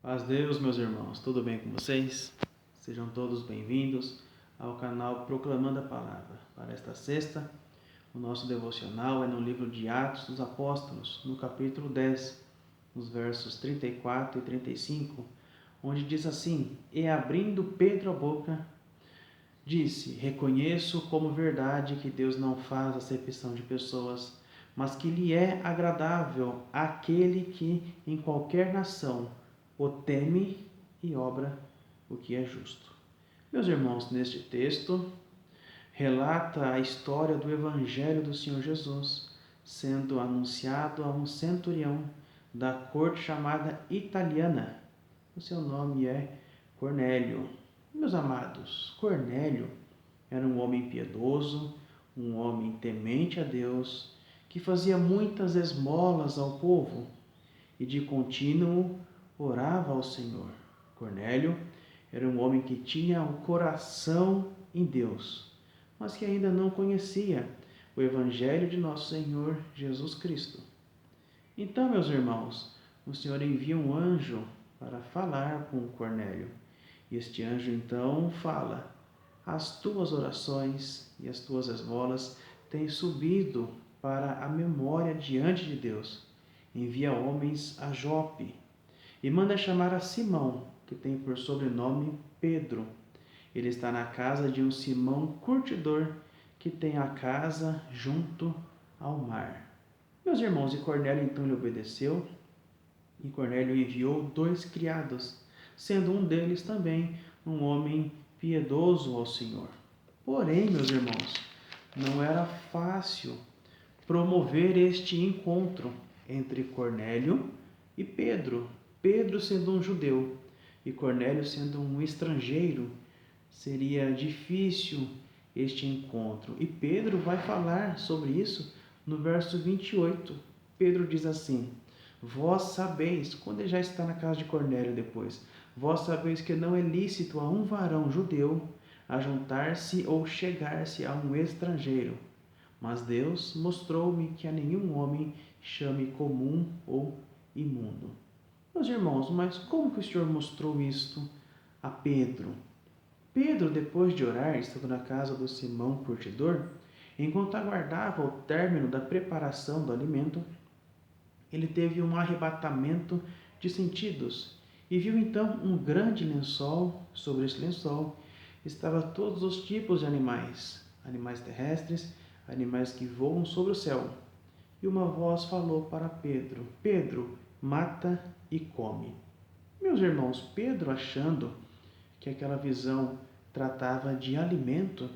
Paz de Deus, meus irmãos, tudo bem com vocês? Sejam todos bem-vindos ao canal Proclamando a Palavra. Para esta sexta, o nosso devocional é no livro de Atos dos Apóstolos, no capítulo 10, nos versos 34 e 35, onde diz assim: E abrindo Pedro a boca, disse: Reconheço como verdade que Deus não faz acepção de pessoas, mas que lhe é agradável aquele que em qualquer nação o teme e obra o que é justo. Meus irmãos, neste texto relata a história do Evangelho do Senhor Jesus sendo anunciado a um centurião da corte chamada Italiana. O seu nome é Cornélio. Meus amados, Cornélio era um homem piedoso, um homem temente a Deus, que fazia muitas esmolas ao povo e de contínuo orava ao Senhor. Cornélio era um homem que tinha o coração em Deus, mas que ainda não conhecia o Evangelho de nosso Senhor Jesus Cristo. Então, meus irmãos, o Senhor envia um anjo para falar com Cornélio. E este anjo então fala: as tuas orações e as tuas esmolas têm subido para a memória diante de Deus. Envia homens a Jope e manda chamar a Simão, que tem por sobrenome Pedro. Ele está na casa de um Simão curtidor, que tem a casa junto ao mar. Meus irmãos, e Cornélio então lhe obedeceu, e Cornélio enviou 2 criados, sendo um deles também um homem piedoso ao Senhor. Porém, meus irmãos, não era fácil promover este encontro entre Cornélio e Pedro. Pedro sendo um judeu e Cornélio sendo um estrangeiro, seria difícil este encontro. E Pedro vai falar sobre isso no verso 28. Pedro diz assim: Vós sabeis, quando ele já está na casa de Cornélio depois, vós sabeis que não é lícito a um varão judeu ajuntar-se ou chegar-se a um estrangeiro. Mas Deus mostrou-me que a nenhum homem chame comum ou imundo. Meus irmãos, mas como que o Senhor mostrou isto a Pedro? Pedro, depois de orar, estando na casa do Simão curtidor, enquanto aguardava o término da preparação do alimento, ele teve um arrebatamento de sentidos e viu então um grande lençol. Sobre esse lençol estavam todos os tipos de animais, animais terrestres, animais que voam sobre o céu. E uma voz falou para Pedro: Pedro, mata e come. Meus irmãos, Pedro, achando que aquela visão tratava de alimento,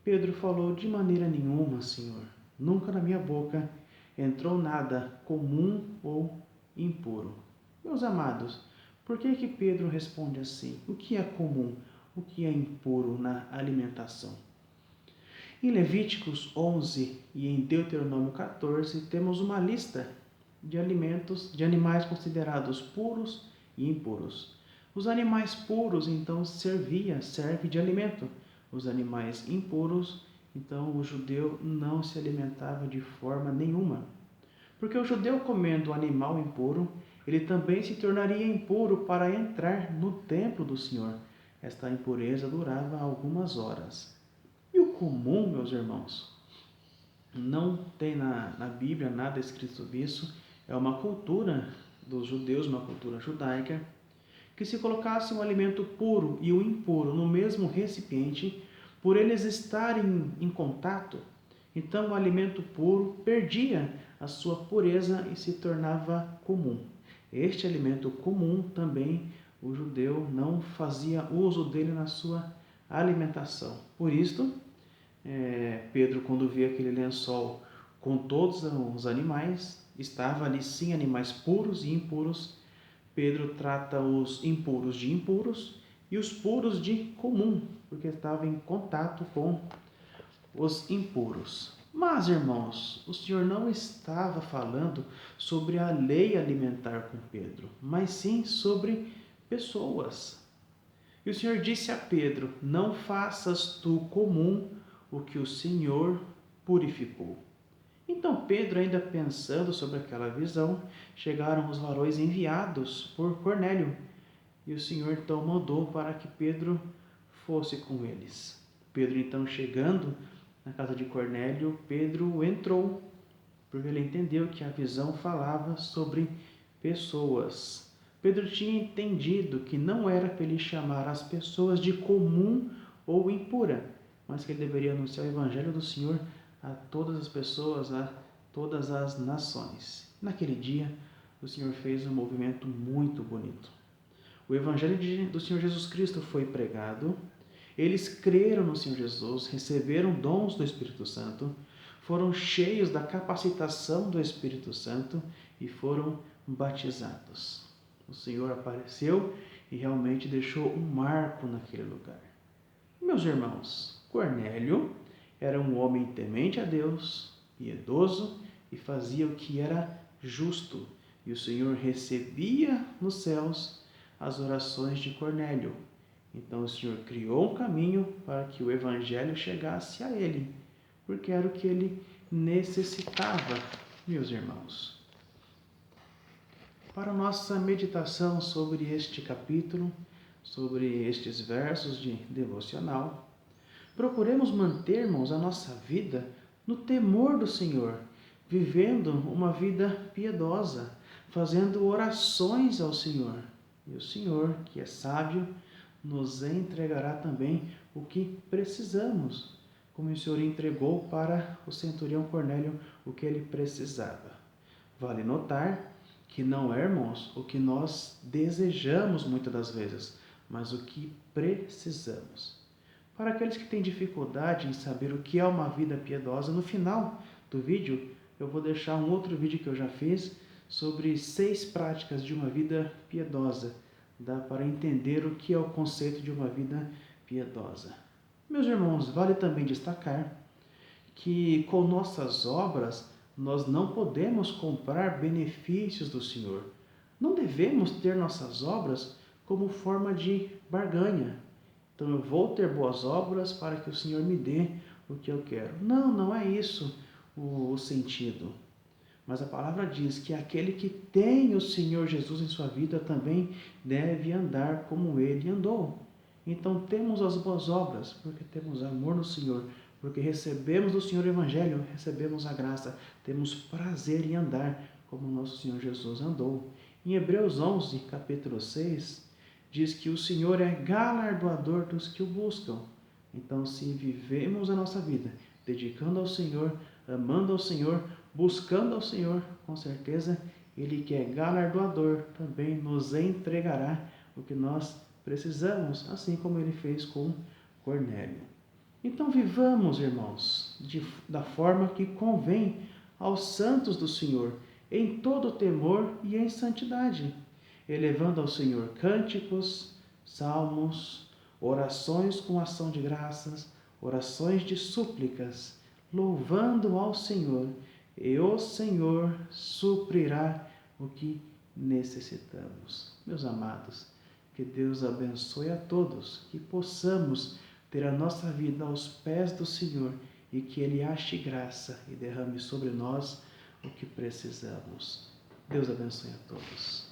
Pedro falou: de maneira nenhuma, Senhor, nunca na minha boca entrou nada comum ou impuro. Meus amados, por que Pedro responde assim? O que é comum? O que é impuro na alimentação? Em Levíticos 11 e em Deuteronômio 14 temos uma lista de alimentos, de animais considerados puros e impuros. Os animais puros, então, serve de alimento. Os animais impuros, então, o judeu não se alimentava de forma nenhuma. Porque o judeu comendo animal impuro, ele também se tornaria impuro para entrar no templo do Senhor. Esta impureza durava algumas horas. E o comum, meus irmãos, não tem na Bíblia nada escrito sobre isso. É uma cultura dos judeus, uma cultura judaica, que se colocasse um alimento puro e o impuro no mesmo recipiente, por eles estarem em contato, então o alimento puro perdia a sua pureza e se tornava comum. Este alimento comum também o judeu não fazia uso dele na sua alimentação. Por isto, Pedro, quando vê aquele lençol com todos os animais, estava ali sim animais puros e impuros. Pedro trata os impuros de impuros e os puros de comum, porque estava em contato com os impuros. Mas, irmãos, o Senhor não estava falando sobre a lei alimentar com Pedro, mas sim sobre pessoas. E o Senhor disse a Pedro: não faças tu comum o que o Senhor purificou. Então Pedro, ainda pensando sobre aquela visão, chegaram os varões enviados por Cornélio E o Senhor então mandou para que Pedro fosse com eles. Pedro então chegando na casa de Cornélio, Pedro entrou, porque ele entendeu que a visão falava sobre pessoas. Pedro tinha entendido que não era para ele chamar as pessoas de comum ou impura, mas que ele deveria anunciar o evangelho do Senhor a todas as pessoas, a todas as nações. Naquele dia, o Senhor fez um movimento muito bonito. O evangelho do Senhor Jesus Cristo foi pregado, eles creram no Senhor Jesus, receberam dons do Espírito Santo, foram cheios da capacitação do Espírito Santo e foram batizados. O Senhor apareceu e realmente deixou um marco naquele lugar. Meus irmãos, Cornélio era um homem temente a Deus, piedoso e fazia o que era justo. E o Senhor recebia nos céus as orações de Cornélio. Então o Senhor criou um caminho para que o evangelho chegasse a ele, porque era o que ele necessitava, meus irmãos. Para a nossa meditação sobre este capítulo, sobre estes versos de devocional, procuremos mantermos a nossa vida no temor do Senhor, vivendo uma vida piedosa, fazendo orações ao Senhor. E o Senhor, que é sábio, nos entregará também o que precisamos, como o Senhor entregou para o centurião Cornélio o que ele precisava. Vale notar que não é, irmãos, o que nós desejamos muitas das vezes, mas o que precisamos. Para aqueles que têm dificuldade em saber o que é uma vida piedosa, no final do vídeo eu vou deixar um outro vídeo que eu já fiz sobre 6 práticas de uma vida piedosa. Dá para entender o que é o conceito de uma vida piedosa. Meus irmãos, vale também destacar que com nossas obras nós não podemos comprar benefícios do Senhor. Não devemos ter nossas obras como forma de barganha. Então eu vou ter boas obras para que o Senhor me dê o que eu quero. Não, não é isso o sentido. Mas a palavra diz que aquele que tem o Senhor Jesus em sua vida também deve andar como ele andou. Então temos as boas obras, porque temos amor no Senhor, porque recebemos do Senhor o Evangelho, recebemos a graça, temos prazer em andar como o nosso Senhor Jesus andou. Em Hebreus 11, capítulo 6, diz que o Senhor é galardoador dos que o buscam. Então, se vivemos a nossa vida dedicando ao Senhor, amando ao Senhor, buscando ao Senhor, com certeza, Ele que é galardoador também nos entregará o que nós precisamos, assim como Ele fez com Cornélio. Então vivamos, irmãos, da forma que convém aos santos do Senhor, em todo temor e em santidade, elevando ao Senhor cânticos, salmos, orações com ação de graças, orações de súplicas, louvando ao Senhor, e o Senhor suprirá o que necessitamos. Meus amados, que Deus abençoe a todos, que possamos ter a nossa vida aos pés do Senhor e que Ele ache graça e derrame sobre nós o que precisamos. Deus abençoe a todos.